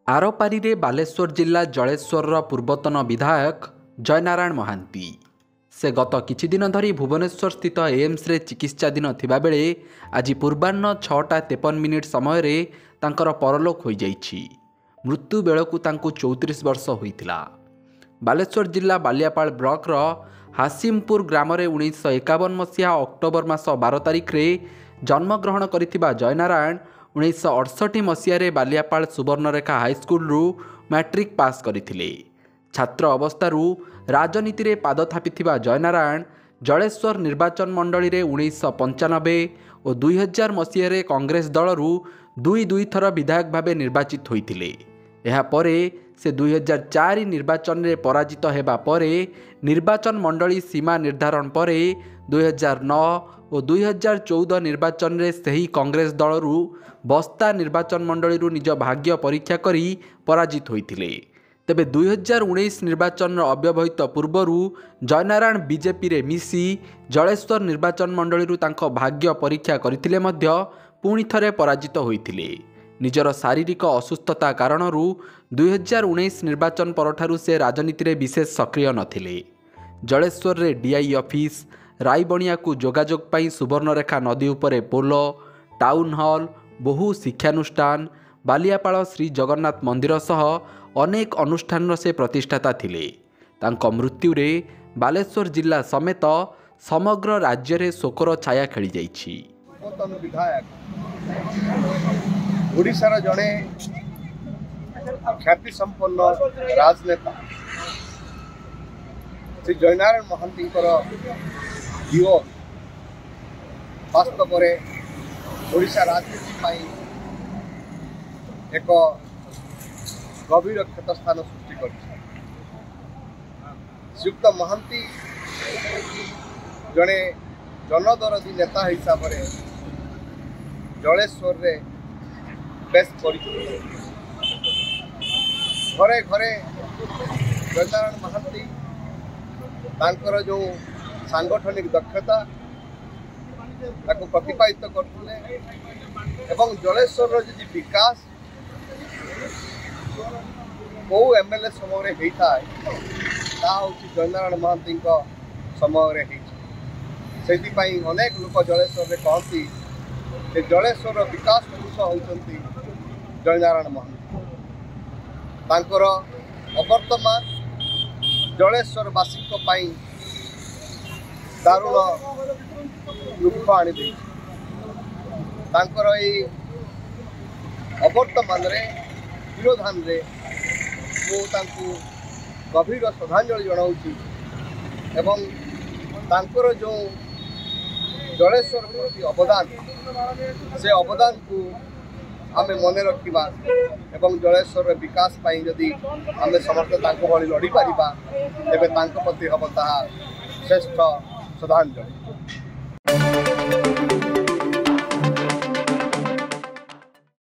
आरपारी बालेश्वर जिला जलेश्वर पूर्वतन विधायक जयनारायण महांती से गत किछि दिन धरी भुवनेश्वर स्थित एम्स रे चिकित्साधीन थिबा बेले आज पूर्वाह्न 6:53 समय तांकर परलोक हो जाइछि। मृत्यु बेलकु तांकु 34 वर्ष होइतिला। बालेश्वर जिला बालियापाल ब्लॉक हासिमपुर ग्राम 1951 मसीहा अक्टोबर मास 12 तारिख रे जन्मग्रहण करिथिबा जयनारायण 1968 मसीह Baliapal Subarnarekha high school matric pass करथिले। छात्र अवस्थारू राजनीति रे पाद थापिथिबा जयनारायण जलेश्वर निर्वाचन मंडली रे 1995 और 2000 मसीह कांग्रेस दलरू दुई थर विधायक भावे निर्वाचित होइतिले। एहा परे से 2004 निर्वाचन रे पराजित हेबा परे निर्वाचन मंडली सीमा निर्धारण परे 2009 और 2014 निर्वाचन रे सही कांग्रेस दलरू बस्ता निर्वाचन मंडली निज भाग्य परीक्षा करी पराजित होइतिले। तेबे 2019 निर्वाचन अव्यवहित पूर्वरू जयनारायण बीजेपी रे मिसी जलेश्वर निर्वाचन मंडली तांको भाग्य परीक्षा करथिले मध्य पुणी थरे पराजित होइतिले। निजर शारीरिक असुस्थता कारणरू 2019 निर्वाचन परठारू से राजनीति रे विशेष सक्रिय नथिले। जलेश्वर रे डीआई ऑफिस रायबणिया को जोगाजोग पाई सुवर्णरेखा नदी उपरे पोल टाउन हॉल बहु शिक्षानुष्ठान बालियापाल श्री जगन्नाथ मंदिर सह अनेक अनुष्ठान से प्रतिष्ठाता थिले। तांको मृत्यु रे बालेश्वर जिला समेत समग्र राज्य रे शोकर छाया खेली जाइछि। विधायक ओडिशार जड़े ख्याति संपन्न राजनेता श्री जयनारायण महांती वियोग वास्तव में ओडिशा राजनीति एक गभीर क्षतस्थान सृष्टि कर। श्रीयुक्त महांती जड़े जनदरदी नेता हिसाब से जलेश्वर रे बेस परिचित। घरे घरे जयनारायण महांती तांकर जो सांगठनिक दक्षता ताको प्रतिपादित करते एवं जलेश्वर जी विकास कौ एमएलए समय होता है जयनारायण महांती समय से अनेक लोक जलेश्वर कहती जलेश्वर विकास पुरुष होती जयनारायण महांती। तांकर अवर्तमान जलेश्वर वासी दारुण दुख आनी तांकर अवर्तमान तिरोधान मु गभीर श्रद्धांजलि जनाऊँगी एवं तांकर जो जलेश्वर प्रति अवदान से अवदान को आमे मन रखा एवं जलेश्वर विकास पाई जदि आमे समस्त भली लड़ी पारिबा तेबे तांको प्रति हम ताहा श्रेष्ठ श्रद्धांजलि।